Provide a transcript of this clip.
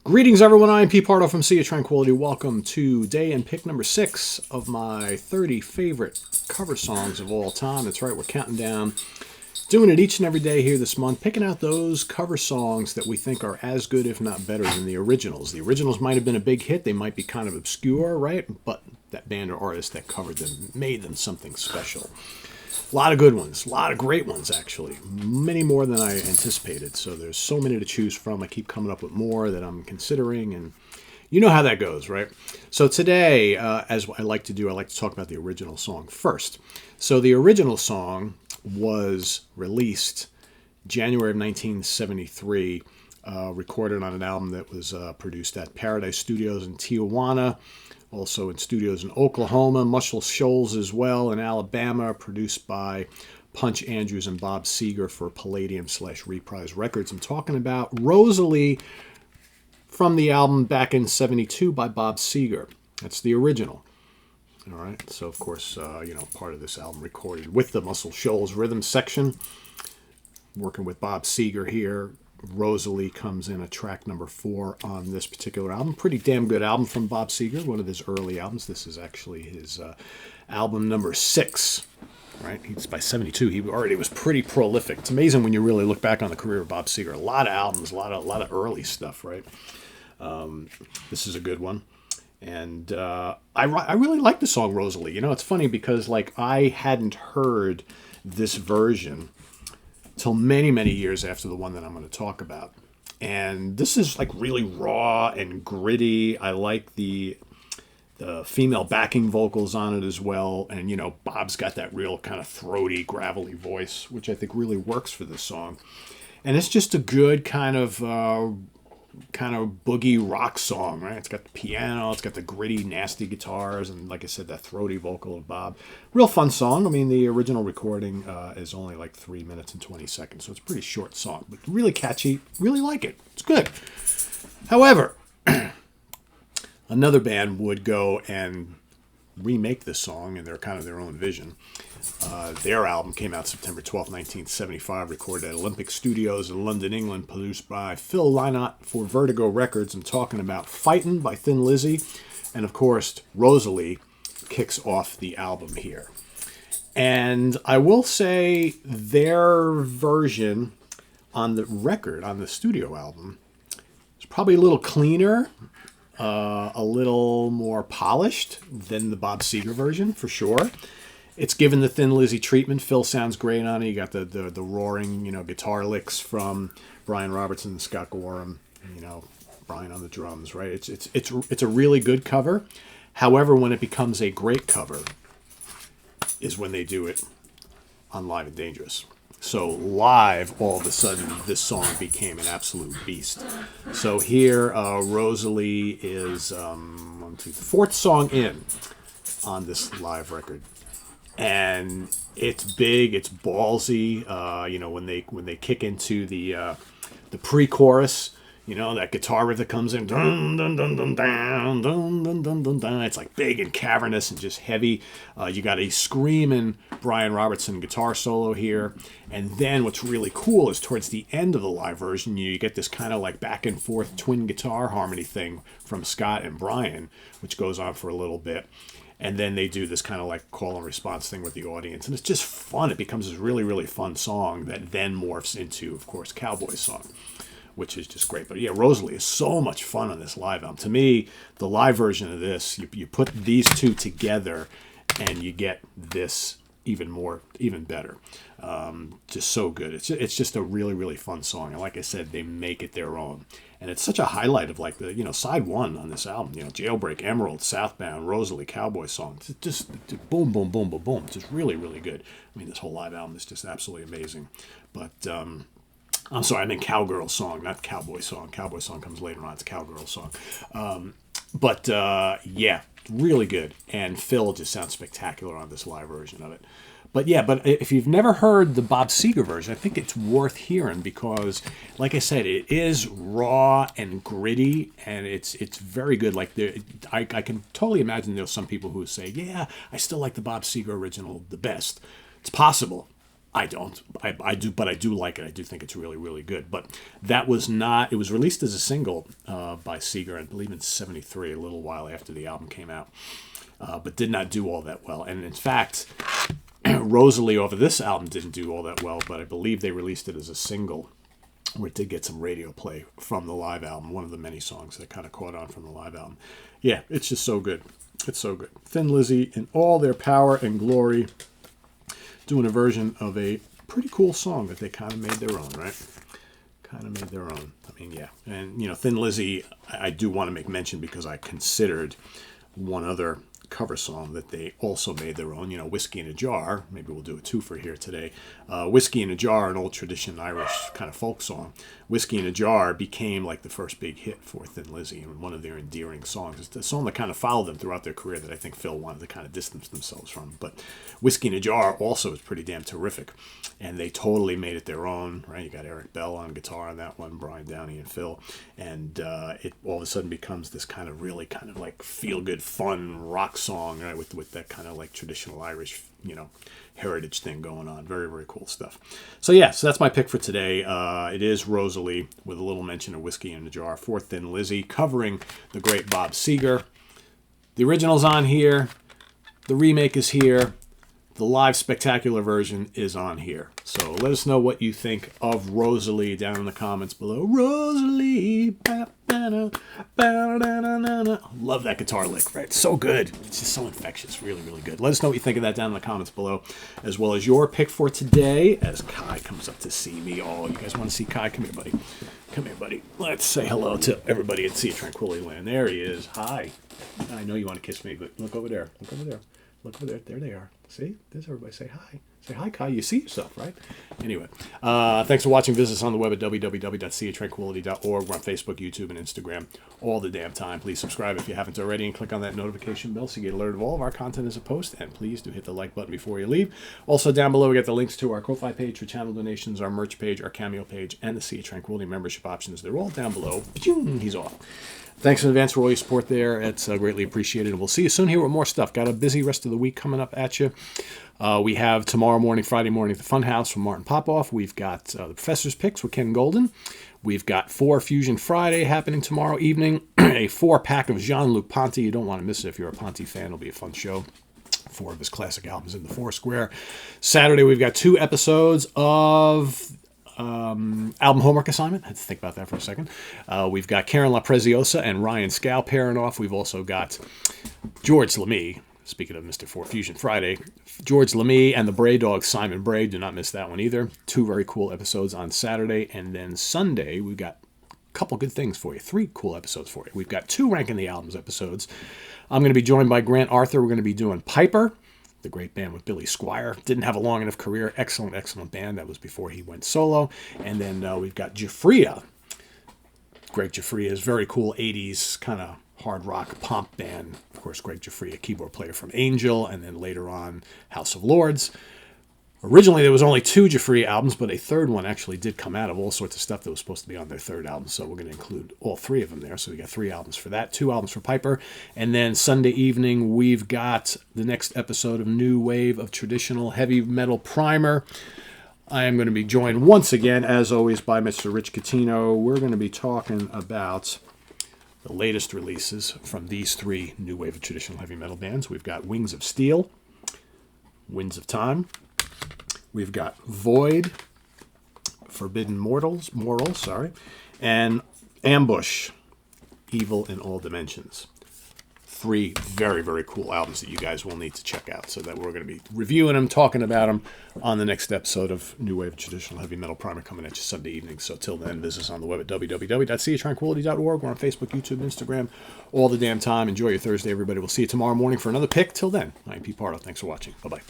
Greetings, everyone. I'm Pete Pardo from Sea of Tranquility. Welcome to day and pick number 6 of my 30 favorite cover songs of all time. That's right, we're counting down, doing it each and every day here this month, picking out those cover songs that we think are as good, if not better, than the originals. The originals might have been a big hit. They might be kind of obscure, right? But that band or artist that covered them made them something special. A lot of good ones, a lot of great ones, actually. Many more than I anticipated. So there's so many to choose from. I keep coming up with more that I'm considering, and you know how that goes, right? So today, as I like to do, I like to talk about the original song first. So the original song was released January of 1973, recorded on an album that was produced at Paradise Studios in Tijuana, also in studios in Oklahoma, Muscle Shoals as well, in Alabama, produced by Punch Andrews and Bob Seger for Palladium/Reprise Records. I'm talking about Rosalie from the album back in 72 by Bob Seger. That's the original. All right, so of course, part of this album recorded with the Muscle Shoals rhythm section, working with Bob Seger here. Rosalie comes in at track number 4 on this particular album. Pretty damn good album from Bob Seger, one of his early albums. This is actually his album number 6, right? He's by 72. He already was pretty prolific. It's amazing when you really look back on the career of Bob Seger. A lot of albums, a lot of early stuff, right? This is a good one. And I really like the song Rosalie. You know, it's funny because I hadn't heard this version till many, many years after the one that I'm going to talk about. And this is really raw and gritty. I like the female backing vocals on it as well. And, Bob's got that real kind of throaty, gravelly voice, which I think really works for this song. And it's just a good kind of boogie rock song, right? It's got the piano, it's got the gritty, nasty guitars, and like I said, that throaty vocal of Bob. Real fun song. I mean, the original recording is only 3 minutes and 20 seconds, so it's a pretty short song, but really catchy. Really like it. It's good. However, another band would go and remake this song in their own vision. Their album came out September 12, 1975, recorded at Olympic Studios in London, England, produced by Phil Lynott for Vertigo Records. I'm talking about Fightin' by Thin Lizzy, and of course, Rosalie kicks off the album here. And I will say their version on the record, on the studio album, is probably a little cleaner, a little more polished than the Bob Seger version, for sure. It's given the Thin Lizzy treatment. Phil sounds great on it. You got the roaring, guitar licks from Brian Robertson and Scott Gorham. Brian on the drums, right? It's a really good cover. However, when it becomes a great cover is when they do it on Live and Dangerous. So live, all of a sudden, this song became an absolute beast. So here, Rosalie is the 4th song in on this live record. And it's big, it's ballsy. When they kick into the pre-chorus, that guitar riff that comes in, dun dun dun dun dun dun dun dun dun dun. It's big and cavernous and just heavy. You got a screaming Brian Robertson guitar solo here, and then what's really cool is towards the end of the live version, you get this kind of back and forth twin guitar harmony thing from Scott and Brian, which goes on for a little bit. And then they do this kind of call and response thing with the audience. And it's just fun. It becomes this really, really fun song that then morphs into, of course, Cowboy Song, which is just great. But yeah, Rosalie is so much fun on this live album. To me, the live version of this, you put these two together and you get this even better. Just so good. It's just a really, really fun song. And like I said, they make it their own. And it's such a highlight of the, side 1 on this album, Jailbreak, Emerald, Southbound, Rosalie, Cowboy Song. It's just boom, boom, boom, boom, boom. It's just really, really good. I mean, this whole live album is just absolutely amazing. But, I'm sorry, I meant Cowgirl Song, not Cowboy Song. Cowboy Song comes later on. It's Cowgirl Song. Yeah, really good. And Phil just sounds spectacular on this live version of it. But if you've never heard the Bob Seger version, I think it's worth hearing because, like I said, it is raw and gritty, and it's very good. I can totally imagine there's some people who say, yeah, I still like the Bob Seger original the best. It's possible. I don't. I do, but I do like it. I do think it's really, really good. But that was not. It was released as a single by by Seger, I believe in 73, a little while after the album came out, but did not do all that well. And in fact, Rosalie off of this album didn't do all that well, but I believe they released it as a single, where it did get some radio play from the live album, one of the many songs that kind of caught on from the live album. Yeah, it's just so good. It's so good. Thin Lizzy in all their power and glory, doing a version of a pretty cool song that they kind of made their own, right? Kind of made their own. I mean, yeah. And, Thin Lizzy, I do want to make mention because I considered one other cover song that they also made their own, Whiskey in a Jar. Maybe we'll do a twofer here today. Whiskey in a Jar, an old tradition Irish kind of folk song. Whiskey in a Jar became like the first big hit for Thin Lizzy and one of their endearing songs. It's a song that kind of followed them throughout their career that I think Phil wanted to kind of distance themselves from. But Whiskey in a Jar also is pretty damn terrific. And they totally made it their own, right? You got Eric Bell on guitar on that one, Brian Downey and Phil. And it all of a sudden becomes this kind of really kind of like feel-good, fun rock song, right? With that kind of like traditional Irish, heritage thing going on. Very, very cool stuff. So that's my pick for today. It is Rosalie with a little mention of Whiskey in a Jar for Thin Lizzy, covering the great Bob Seger. The original's on here. The remake is here. The live spectacular version is on here. So let us know what you think of Rosalie down in the comments below. Rosalie. Love that guitar lick, right? So good. It's just so infectious. Really, really good. Let us know what you think of that down in the comments below, as well as your pick for today as Kai comes up to see me. Oh, you guys want to see Kai? Come here, buddy. Come here, buddy. Let's say hello to everybody at Sea of Tranquility Land. There he is. Hi. I know you want to kiss me, but look over there. Look over there. Look over there. There they are. See? There's everybody. Say hi. Say hi, Kai. You see yourself, right? Anyway, thanks for watching. Visit us on the web at www.seatranquility.org. We're on Facebook, YouTube, and Instagram all the damn time. Please subscribe if you haven't already and click on that notification bell so you get alerted of all of our content as a post. And please do hit the like button before you leave. Also, down below, we got the links to our Ko-Fi page for channel donations, our merch page, our Cameo page, and the Sea of Tranquility membership options. They're all down below. He's off. Thanks in advance for all your support there. It's greatly appreciated. And we'll see you soon here with more stuff. Got a busy rest of the week coming up at you. We have tomorrow morning, Friday morning, at the Funhouse from Martin Popoff. We've got the Professor's Picks with Ken Golden. We've got 4 Fusion Friday happening tomorrow evening. A 4-pack of Jean-Luc Ponty. You don't want to miss it if you're a Ponty fan. It'll be a fun show. 4 of his classic albums in the Foursquare. Saturday, we've got 2 episodes of album homework assignment. I had to think about that for a second. We've got Karen La Preziosa and Ryan Scow pairing off. We've also got George Lamy. Speaking of Mr. 4 Fusion Friday, George Lamy and the Bray Dog Simon Bray. Do not miss that one either. 2 very cool episodes on Saturday. And then Sunday, we've got a couple good things for you. 3 cool episodes for you. We've got 2 Ranking the Albums episodes. I'm going to be joined by Grant Arthur. We're going to be doing Piper, the great band with Billy Squire. Didn't have a long enough career. Excellent, excellent band. That was before he went solo. And then we've got Giuffria. Greg Giuffria's very cool 80s kind of hard rock pomp band. Of course, Greg Giuffria, keyboard player from Angel, and then later on House of Lords. Originally, there was only 2 Giuffria albums, but a 3rd one actually did come out of all sorts of stuff that was supposed to be on their 3rd album. So we're going to include all 3 of them there. So we got 3 albums for that, 2 albums for Piper. And then Sunday evening, we've got the next episode of New Wave of Traditional Heavy Metal Primer. I am going to be joined once again, as always, by Mr. Rich Catino. We're going to be talking about the latest releases from these 3 New Wave of Traditional Heavy Metal bands. We've got Wings of Steel, Winds of Time. We've got Void, Forbidden Mortals, and Ambush, Evil in All Dimensions. 3 very, very cool albums that you guys will need to check out, so that we're going to be reviewing them, talking about them on the next episode of New Wave of Traditional Heavy Metal Primer coming at you Sunday evening. So till then, visit us on the web at www.seatranquility.org. We're on Facebook, YouTube, Instagram, all the damn time. Enjoy your Thursday, everybody. We'll see you tomorrow morning for another pick. Till then, I'm Pete Pardo. Thanks for watching. Bye-bye.